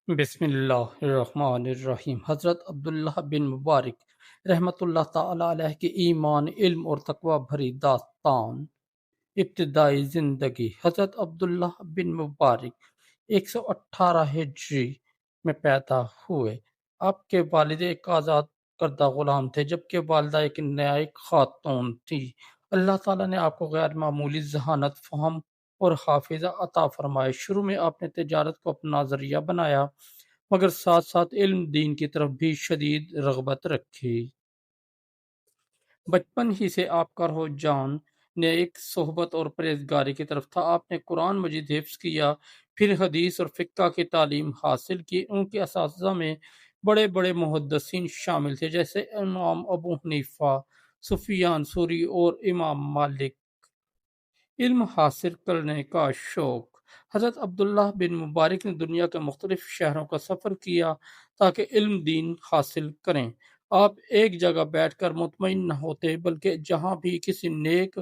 بسم اللہ الرحمن الرحیم۔ حضرت عبداللہ بن مبارک رحمۃ اللہ تعالی علیہ کی ایمان، علم اور تقوی بھری داستان۔ ابتدائی زندگی۔ حضرت عبداللہ بن مبارک 118 ہجری میں پیدا ہوئے۔ آپ کے والد ایک آزاد کردہ غلام تھے، جبکہ والدہ ایک نیک خاتون تھی۔ اللہ تعالیٰ نے آپ کو غیر معمولی ذہانت، فہم اور حافظہ عطا فرمائے۔ شروع میں آپ نے تجارت کو اپنا ذریعہ بنایا، مگر ساتھ ساتھ علم دین کی طرف بھی شدید رغبت رکھی۔ بچپن ہی سے آپ کا رجحان نیک صحبت اور پرہیزگاری کی طرف تھا۔ آپ نے قرآن مجید حفظ کیا، پھر حدیث اور فقہ کی تعلیم حاصل کی۔ ان کے اساتذہ میں بڑے بڑے محدثین شامل تھے، جیسے امام ابو حنیفہ، سفیان ثوری اور امام مالک۔ علم حاصل کرنے کا شوق۔ حضرت عبداللہ بن مبارک نے دنیا کے مختلف شہروں کا سفر کیا تاکہ علم دین حاصل کریں۔ آپ ایک جگہ بیٹھ کر مطمئن نہ ہوتے، بلکہ جہاں بھی کسی نیک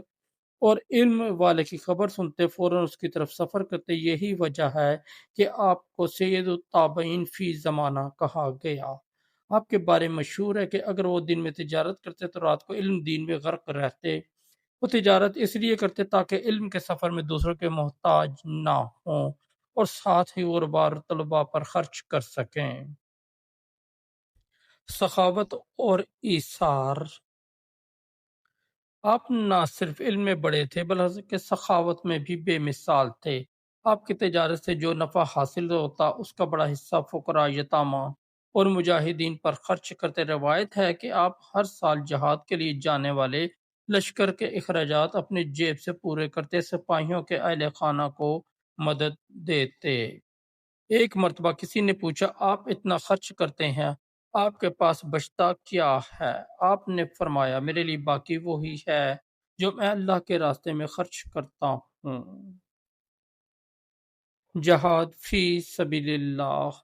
اور علم والے کی خبر سنتے فوراً اس کی طرف سفر کرتے۔ یہی وجہ ہے کہ آپ کو سید التابعین فی زمانہ کہا گیا۔ آپ کے بارے میں مشہور ہے کہ اگر وہ دن میں تجارت کرتے تو رات کو علم دین میں غرق رہتے۔ وہ تجارت اس لیے کرتے تاکہ علم کے سفر میں دوسروں کے محتاج نہ ہوں، اور ساتھ ہی وہ غربا طلباء پر خرچ کر سکیں۔ سخاوت اور ایثار۔ آپ نہ صرف علم میں بڑے تھے بلکہ سخاوت میں بھی بے مثال تھے۔ آپ کی تجارت سے جو نفع حاصل ہوتا اس کا بڑا حصہ فقراء، یتامى اور مجاہدین پر خرچ کرتے۔ روایت ہے کہ آپ ہر سال جہاد کے لیے جانے والے لشکر کے اخراجات اپنی جیب سے پورے کرتے، سپاہیوں کے اہل خانہ کو مدد دیتے۔ ایک مرتبہ کسی نے پوچھا، آپ اتنا خرچ کرتے ہیں، آپ کے پاس بچتا کیا ہے؟ آپ نے فرمایا، میرے لیے باقی وہی ہے جو میں اللہ کے راستے میں خرچ کرتا ہوں۔ جہاد فی سبیل اللہ۔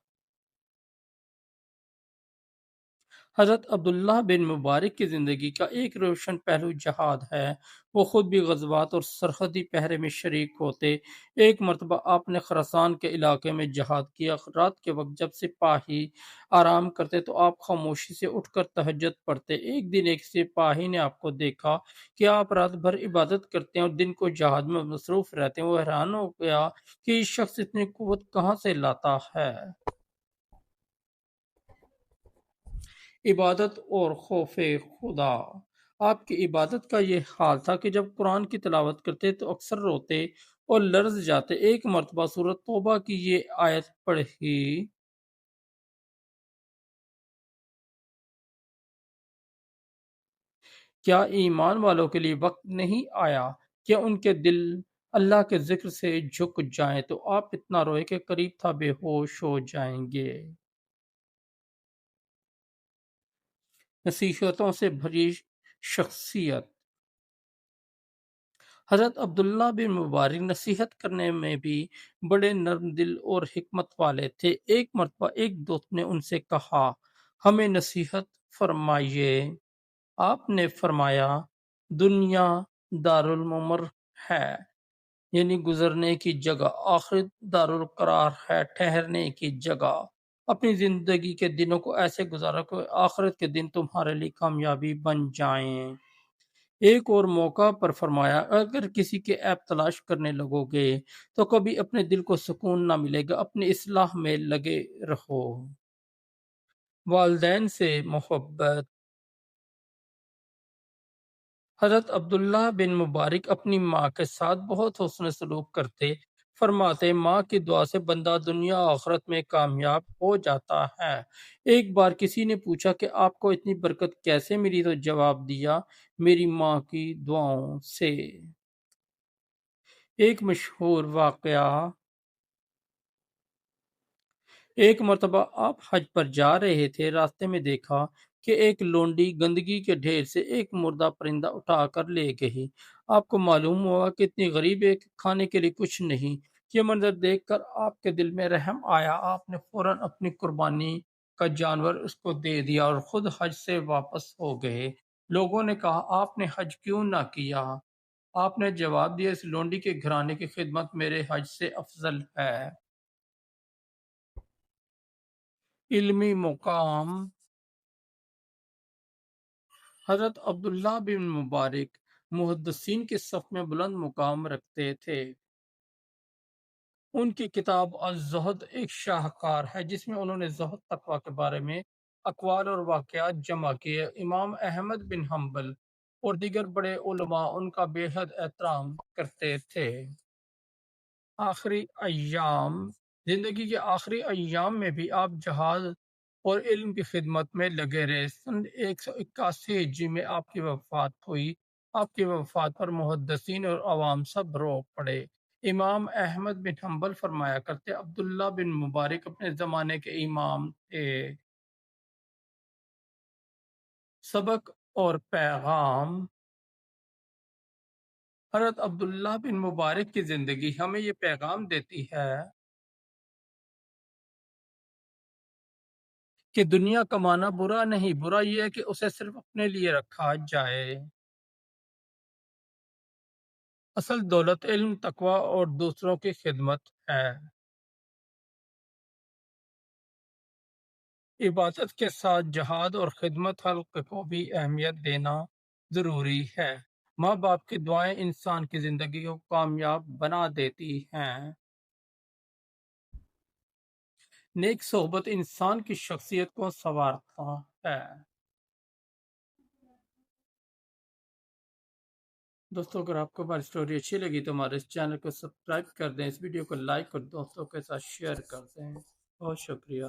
حضرت عبداللہ بن مبارک کی زندگی کا ایک روشن پہلو جہاد ہے۔ وہ خود بھی غزوات اور سرحدی پہرے میں شریک ہوتے۔ ایک مرتبہ آپ نے خراسان کے علاقے میں جہاد کیا۔ رات کے وقت جب سپاہی آرام کرتے تو آپ خاموشی سے اٹھ کر تہجد پڑھتے۔ ایک دن ایک سپاہی نے آپ کو دیکھا کہ آپ رات بھر عبادت کرتے ہیں اور دن کو جہاد میں مصروف رہتے ہیں۔ وہ حیران ہو گیا کہ یہ شخص اتنی قوت کہاں سے لاتا ہے۔ عبادت اور خوف خدا۔ آپ کی عبادت کا یہ حال تھا کہ جب قرآن کی تلاوت کرتے تو اکثر روتے اور لرز جاتے۔ ایک مرتبہ سورۃ توبہ کی یہ آیت پڑھی، کیا ایمان والوں کے لیے وقت نہیں آیا کہ ان کے دل اللہ کے ذکر سے جھک جائیں؟ تو آپ اتنا روئے کہ قریب تھا بے ہوش ہو جائیں گے۔ نصیحتوں سے بھری شخصیت۔ حضرت عبداللہ بن مبارک نصیحت کرنے میں بھی بڑے نرم دل اور حکمت والے تھے۔ ایک مرتبہ ایک دوست نے ان سے کہا، ہمیں نصیحت فرمائیے۔ آپ نے فرمایا، دنیا دارالممر ہے، یعنی گزرنے کی جگہ، آخرت دارالقرار ہے، ٹھہرنے کی جگہ۔ اپنی زندگی کے دنوں کو ایسے گزارا کہ آخرت کے دن تمہارے لیے کامیابی بن جائیں۔ ایک اور موقع پر فرمایا، اگر کسی کے عیب تلاش کرنے لگو گے تو کبھی اپنے دل کو سکون نہ ملے گا، اپنی اصلاح میں لگے رہو۔ والدین سے محبت۔ حضرت عبداللہ بن مبارک اپنی ماں کے ساتھ بہت حسن سلوک کرتے۔ فرماتے، ماں کی دعا سے بندہ دنیا آخرت میں کامیاب ہو جاتا ہے۔ ایک بار کسی نے پوچھا کہ آپ کو اتنی برکت کیسے ملی؟ تو جواب دیا، میری ماں کی دعاؤں سے۔ ایک مشہور واقعہ۔ ایک مرتبہ آپ حج پر جا رہے تھے، راستے میں دیکھا کہ ایک لونڈی گندگی کے ڈھیر سے ایک مردہ پرندہ اٹھا کر لے گئی۔ آپ کو معلوم ہوا کہ اتنی غریب ہے کہ کھانے کے لیے کچھ نہیں۔ یہ منظر دیکھ کر آپ کے دل میں رحم آیا۔ آپ نے فوراً اپنی قربانی کا جانور اس کو دے دیا اور خود حج سے واپس ہو گئے۔ لوگوں نے کہا، آپ نے حج کیوں نہ کیا؟ آپ نے جواب دیا، اس لونڈی کے گھرانے کی خدمت میرے حج سے افضل ہے۔ علمی مقام حضرت عبداللہ بن مبارک محدثین کے صف میں بلند مقام رکھتے تھے۔ ان کی کتاب الزہد ایک شاہکار ہے جس میں انہوں نے زہد تقوی کے بارے میں اقوال اور واقعات جمع کیے۔ امام احمد بن حنبل اور دیگر بڑے علماء ان کا بے حد احترام کرتے تھے۔ آخری ایام زندگی کے آخری ایام میں بھی آپ جہاد اور علم کی خدمت میں لگے رہے۔ سن 181 ہجری میں آپ کی وفات ہوئی۔ آپ کی وفات پر محدثین اور عوام سب رو پڑے۔ امام احمد بن حنبل فرمایا کرتے عبداللہ بن مبارک اپنے زمانے کے امام تھے۔ سبق اور پیغام۔ حضرت عبداللہ بن مبارک کی زندگی ہمیں یہ پیغام دیتی ہے کہ دنیا کمانا برا نہیں، برا یہ ہے کہ اسے صرف اپنے لیے رکھا جائے۔ اصل دولت علم، تقوی اور دوسروں کی خدمت ہے۔ عبادت کے ساتھ جہاد اور خدمت خلق کو بھی اہمیت دینا ضروری ہے۔ ماں باپ کی دعائیں انسان کی زندگی کو کامیاب بنا دیتی ہیں۔ نیک صحبت انسان کی شخصیت کو سنوارتا ہے۔ دوستوں اگر آپ کو ہماری سٹوری اچھی لگی تو ہمارے اس چینل کو سبسکرائب کر دیں، اس ویڈیو کو لائک اور دوستوں کے ساتھ شیئر کر دیں۔ بہت شکریہ۔